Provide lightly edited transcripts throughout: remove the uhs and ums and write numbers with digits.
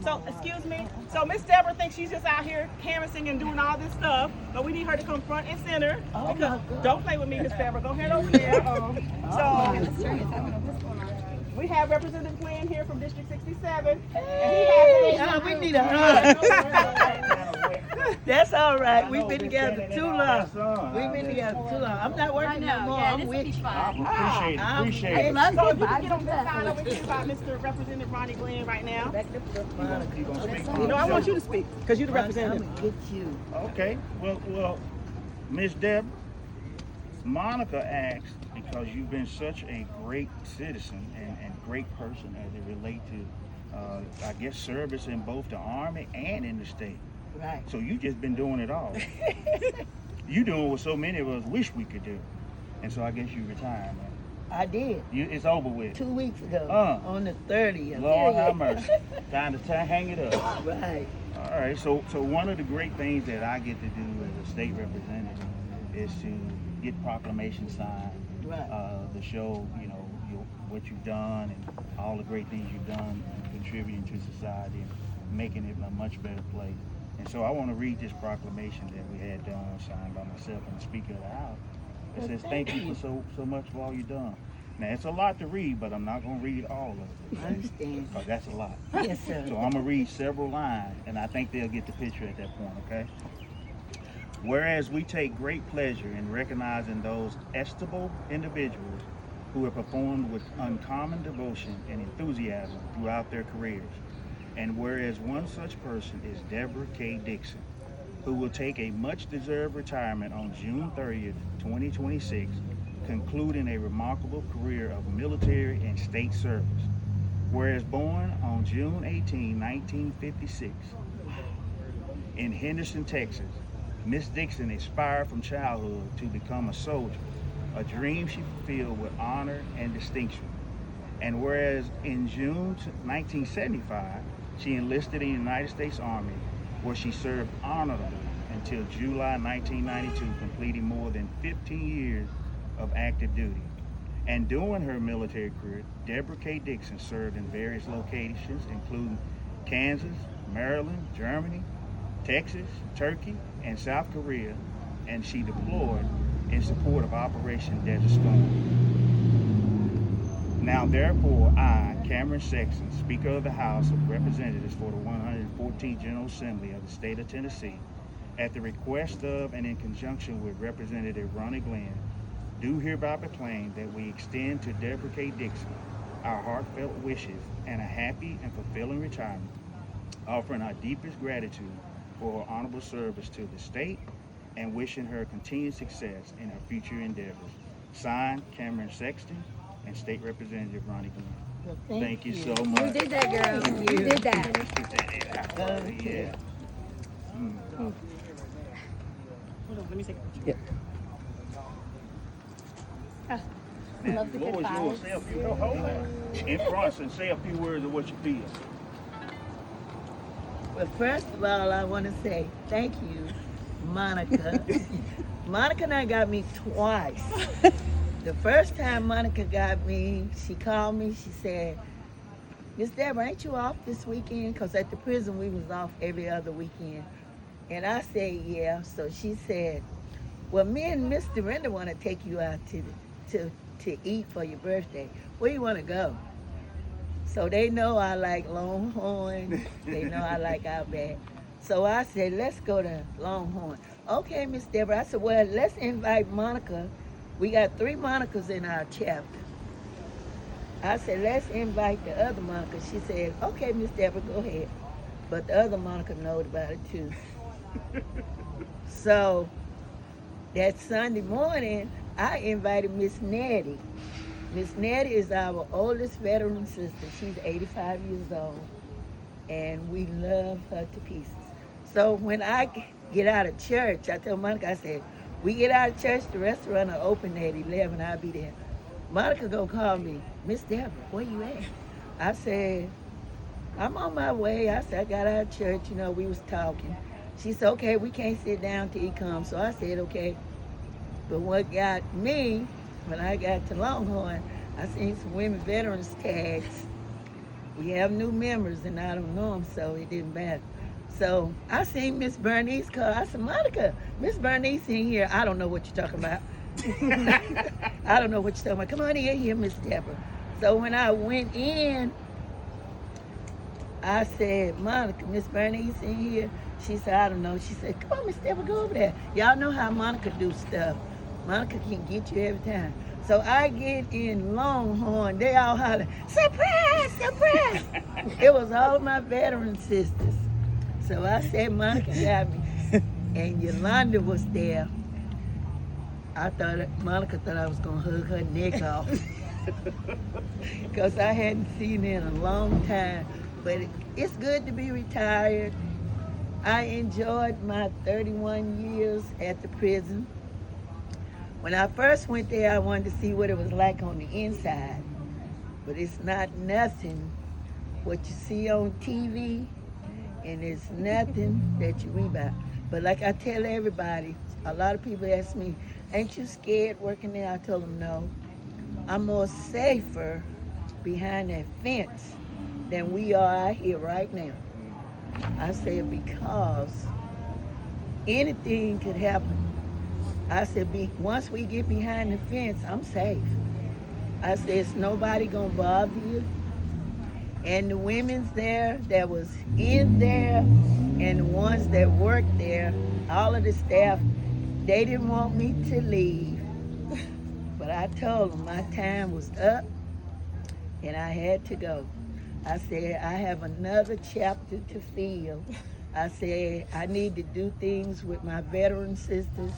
So, excuse me. So, Miss Debra thinks she's just out here canvassing and doing all this stuff, but we need her to come front and center. Because don't play with me, Miss Debra. Go ahead over there. We have Representative Glenn here from District 67. And we need a hug. That's all right. We've been together too long. I'm not working no more. I'm with you. Appreciate it. So if you can get on this side over here by Mr. Representative Ronnie Glenn right now. You gonna speak? No, I want you to speak because you're the representative. I'm gonna get you. Okay. Well, Ms. Debra, Monica asked because you've been such a great citizen and great person as it relates to, I guess, service in both the Army and in the state. Right. So you just been doing it all. You doing what so many of us wish we could do. And so I guess you retired, man. I did. It's over with. 2 weeks ago. On the 30th. Lord have mercy. Time to hang it up. Right. All right. So one of the great things that I get to do as a state representative is to get proclamations signed. Right. To show, what you've done and all the great things you've done contributing to society and making it a much better place. And so I want to read this proclamation that we had done, signed by myself and the Speaker of the House. It says, thank you for so much for all you've done. Now, it's a lot to read, but I'm not going to read all of it. I understand. Because that's a lot. Yes, sir. So I'm going to read several lines, and I think they'll get the picture at that point, okay? Whereas we take great pleasure in recognizing those estimable individuals who have performed with uncommon devotion and enthusiasm throughout their careers. And whereas one such person is Deborah K. Dixon, who will take a much-deserved retirement on June 30th, 2026, concluding a remarkable career of military and state service. Whereas born on June 18, 1956, in Henderson, Texas, Miss Dixon aspired from childhood to become a soldier, a dream she fulfilled with honor and distinction. And whereas in June 1975, she enlisted in the United States Army, where she served honorably until July 1992, completing more than 15 years of active duty. And during her military career, Deborah K. Dixon served in various locations, including Kansas, Maryland, Germany, Texas, Turkey, and South Korea, and she deployed in support of Operation Desert Storm. Now therefore, I, Cameron Sexton, Speaker of the House of Representatives for the 114th General Assembly of the State of Tennessee, at the request of and in conjunction with Representative Ronnie Glenn, do hereby proclaim that we extend to Deborah K. Dixon our heartfelt wishes and a happy and fulfilling retirement, offering our deepest gratitude for her honorable service to the state and wishing her continued success in her future endeavors. Signed, Cameron Sexton and State Representative Ronnie Glenn. Well, thank you so much. You did that, girl. You did that. Let's get that out. Yeah. Hold on, let me take a picture. Now, Love the what good was yours? vibes. Say a few, hold on. In front and say a few words of what you feel. Well, first of all, I want to say thank you, Monica. Monica and I got me twice. The first time Monica got me, she called me, she said, Miss Debra, ain't you off this weekend? Because at the prison, we was off every other weekend. And I said, yeah. So she said, well, me and Miss Dorinda want to take you out to eat for your birthday. Where you want to go? So they know I like Longhorn. They know I like Outback. So I said, let's go to Longhorn. Okay, Miss Debra. I said, well, let's invite Monica. We got 3 Monicas in our chapter. I said, let's invite the other Monica. She said, okay, Miss Debra, go ahead. But the other Monica knowed about it too. So that Sunday morning, I invited Miss Nettie. Miss Nettie is our oldest veteran sister. She's 85 years old, and we love her to pieces. So when I get out of church, I tell Monica, I said, we get out of church, the restaurant will open at 11, I'll be there. Monica gonna call me, Miss Debra, where you at? I said, I'm on my way. I said, I got out of church, we was talking. She said, okay, we can't sit down till he comes. So I said, okay. But what got me, when I got to Longhorn, I seen some women veterans tags. we have new members and I don't know them, so it didn't matter. So I seen Miss Bernice call. I said, Monica, Miss Bernice in here. I don't know what you're talking about. I don't know what you're talking about. Come on in here, Miss Debra. So when I went in, I said, Monica, Miss Bernice in here. She said, I don't know. She said, come on, Miss Debra, go over there. Y'all know how Monica do stuff. Monica can get you every time. So I get in Longhorn. They all holler, surprise, surprise. It was all my veteran sisters. So I said, Monica got me. And Yolanda was there. Monica thought I was going to hug her neck off. Because I hadn't seen her in a long time. But it's good to be retired. I enjoyed my 31 years at the prison. When I first went there, I wanted to see what it was like on the inside. But it's not nothing what you see on TV, and it's nothing that you read about. But like I tell everybody, a lot of people ask me, ain't you scared working there? I told them no. I'm more safer behind that fence than we are out here right now. I said because anything could happen. I said once we get behind the fence, I'm safe. I said it's nobody gonna bother you. And the women's there that was in there and the ones that worked there, all of the staff, they didn't want me to leave. But I told them my time was up and I had to go. I said, I have another chapter to fill. I said, I need to do things with my veteran sisters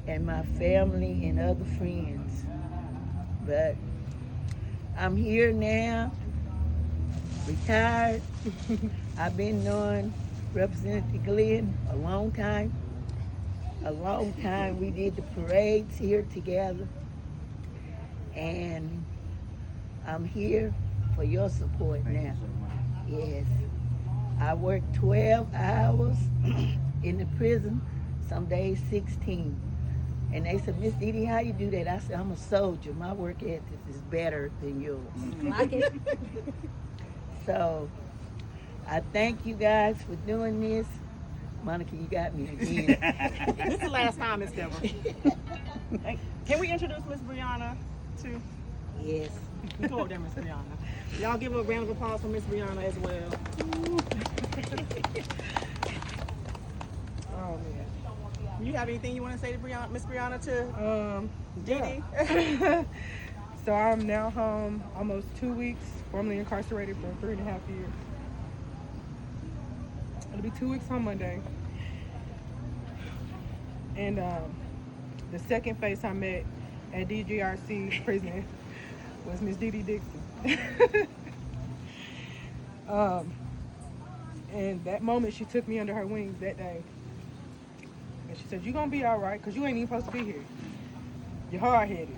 and my family and other friends. But I'm here now, retired. I've been knowing Representative Glenn a long time. A long time. We did the parades here together. And I'm here for your support now. Yes. I work 12 hours in the prison, some days 16. And they said, Miss Dee Dee, how you do that? I said, I'm a soldier. My work ethic is better than yours. Like it. So I thank you guys for doing this. Monica, you got me again. This is the last time, Miss Debra. Hey, can we introduce Miss Brianna too? Yes. Go over there, Miss Brianna. Y'all give a round of applause for Miss Brianna as well. Oh man. You have anything you want to say to Brianna, Miss Brianna, to Dee Dee? So I'm now home almost 2 weeks, formerly incarcerated for 3.5 years. It'll be 2 weeks on Monday. And the second face I met at DGRC prison was Ms. Dee Dee Dixon. And that moment she took me under her wings that day. And she said, "You're going to be all right because you ain't even supposed to be here. You're hard-headed.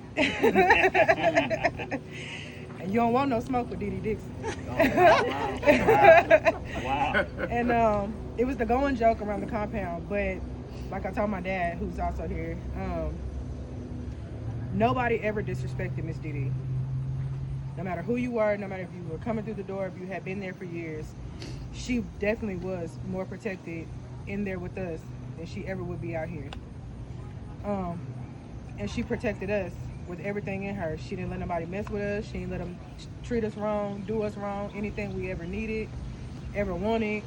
And you don't want no smoke with Dee Dee Dixon." Wow. And it was the going joke around the compound. But like I told my dad, who's also here, nobody ever disrespected Miss Dee Dee. No matter who you were, no matter if you were coming through the door, if you had been there for years, she definitely was more protected in there with us than she ever would be out here. And she protected us with everything in her. She didn't let nobody mess with us. She didn't let them treat us wrong, do us wrong, anything we ever needed, ever wanted.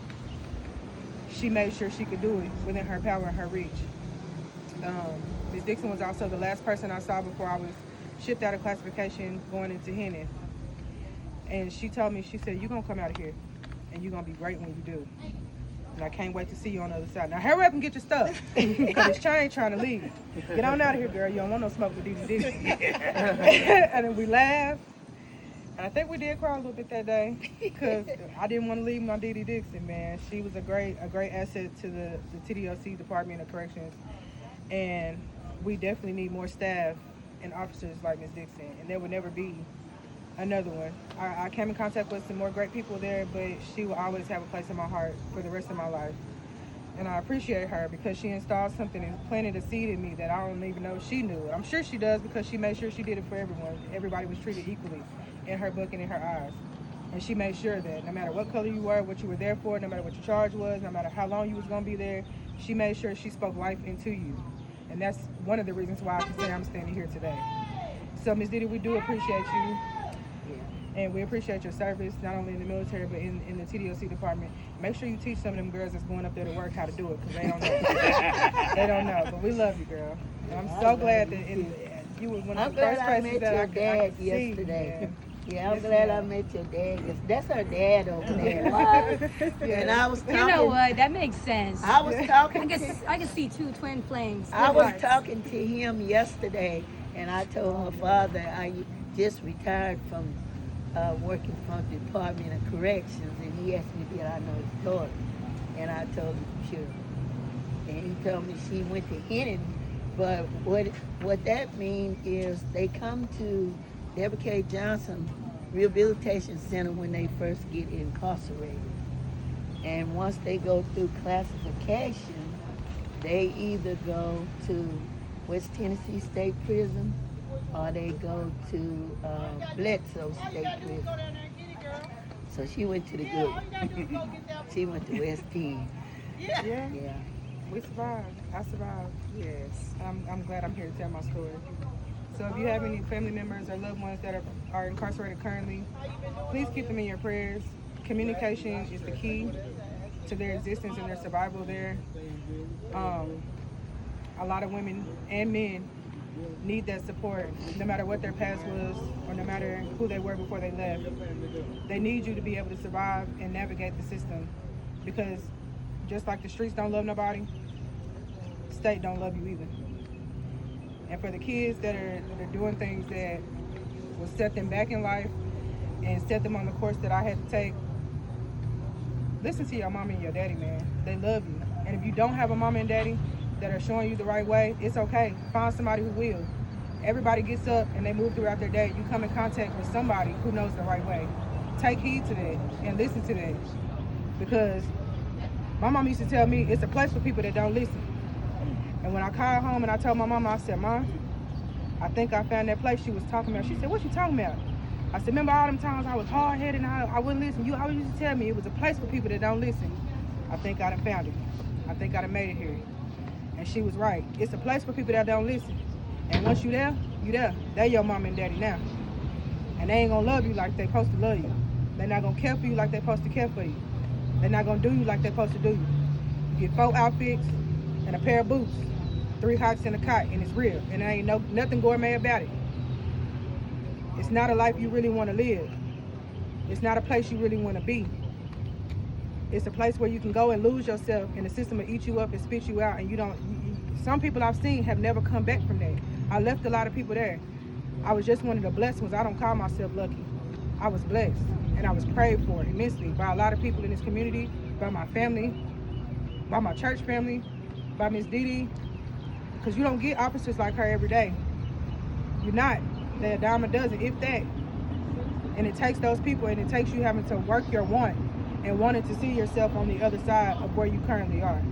She made sure she could do it within her power and her reach. Ms. Dixon was also the last person I saw before I was shipped out of classification going into Hennon. And she told me, she said, "You're going to come out of here and you're going to be great when you do. And I can't wait to see you on the other side. Now hurry up and get your stuff because this chain trying to leave. Get on out of here, girl. You don't want no smoke with Dee Dee Dixon." And then we laughed. And I think we did cry a little bit that day because I didn't want to leave my Dee Dee Dixon, man. She was a great asset to the TDOC, Department of Corrections. And we definitely need more staff and officers like Ms. Dixon. And there would never be another one. I came in contact with some more great people there, but she will always have a place in my heart for the rest of my life. And I appreciate her because she installed something and planted a seed in me that I don't even know she knew. I'm sure she does because she made sure she did it for everyone. Everybody was treated equally in her book and in her eyes. And she made sure that no matter what color you were, what you were there for, no matter what your charge was, no matter how long you was going to be there, she made sure she spoke life into you. And that's one of the reasons why I can say I'm standing here today. So, Ms. Diddy, we do appreciate you. And we appreciate your service, not only in the military, but in the TDOC department. Make sure you teach some of them girls that's going up there to work how to do it, because they don't know. They don't know, but we love you, girl. And I'm so glad that you were one of the first places that I could see. Yesterday. Yeah, I'm Yes, glad I ma'am. met your dad. That's her dad over there. And I was talking. You know what? That makes sense. I was talking. I can see two twin flames. I twin was hearts. talking to him yesterday, and I told her father I just retired from working from the Department of Corrections, and he asked me did I know his daughter, and I told him sure. And he told me she went to Hennon, but what that means is they come to Deborah K. Johnson Rehabilitation Center when they first get incarcerated, and once they go through classification, they either go to West Tennessee State Prison or they go to Bledsoe State Prison. So she went to the good one. She went to West Penn. Yeah, Yeah. we survived. I survived. Yes. I'm glad I'm here to tell my story. So if you have any family members or loved ones that are incarcerated currently, please keep them in your prayers. Communication is the key to their existence and their survival there. A lot of women and men need that support, no matter what their past was or no matter who they were before they left. They need you to be able to survive and navigate the system, because just like the streets don't love nobody, the state don't love you either. And for the kids that are doing things that will set them back in life and set them on the course that I had to take, listen to your mom and your daddy, man. They love you. And if you don't have a mom and daddy that are showing you the right way, it's okay. Find somebody who will. Everybody gets up and they move throughout their day. You come in contact with somebody who knows the right way. Take heed to that and listen to that. Because my mom used to tell me it's a place for people that don't listen. And when I called home and I told my mama, I said, Mom, I think I found that place she was talking about. She said, what you talking about? I said, remember all them times I was hard-headed and I wouldn't listen? You always used to tell me it was a place for people that don't listen. I think I done found it. I think I done made it here. And she was right. It's a place for people that don't listen. And once you there, you there. They're your mom and daddy now. And they ain't gonna love you like they supposed to love you. They're not gonna care for you like they supposed to care for you. They're not gonna do you like they supposed to do you. You get 4 outfits and a pair of boots, 3 hots and a cot, and it's real. And there ain't nothing gourmet about it. It's not a life you really want to live. It's not a place you really want to be. It's a place where you can go and lose yourself and the system will eat you up and spit you out, and some people I've seen have never come back from that. I left a lot of people there. I was just one of the blessed ones. I don't call myself lucky. I was blessed, and I was prayed for immensely by a lot of people in this community, by my family, by my church family, by Ms. Didi, because you don't get officers like her every day. You're not. They're a dime a dozen, if that. And it takes those people, and it takes you having to work your want and wanting to see yourself on the other side of where you currently are.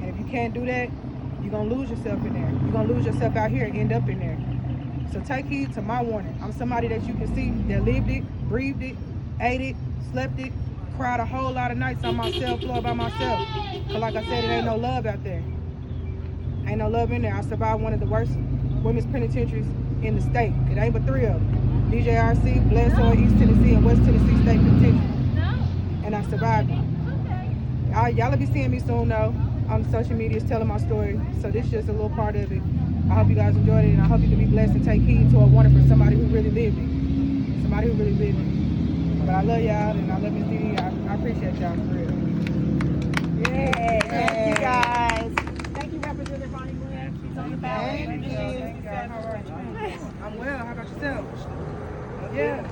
And if you can't do that, you're going to lose yourself in there. You're going to lose yourself out here and end up in there. So take heed to my warning. I'm somebody that you can see that lived it, breathed it, ate it, slept it, cried a whole lot of nights on my cell floor by myself. But like I said, it ain't no love out there. Ain't no love in there. I survived one of the worst women's penitentiaries in the state. It ain't but 3 of them. DJRC, Bledsoe, East Tennessee, and West Tennessee State Penitentiary. And I survived it. Y'all will be seeing me soon though on social medias telling my story. So this is just a little part of it. I hope you guys enjoyed it, and I hope you can be blessed and take heed to a warning from somebody who really lived it. Somebody who really lived it. But I love y'all, and I love Ms. Didi. I appreciate y'all for real. Yay. Thank you guys. Thank you, Representative Ronnie Glenn. She's on the ballot. Thank you. I'm well. How about yourself? Yeah.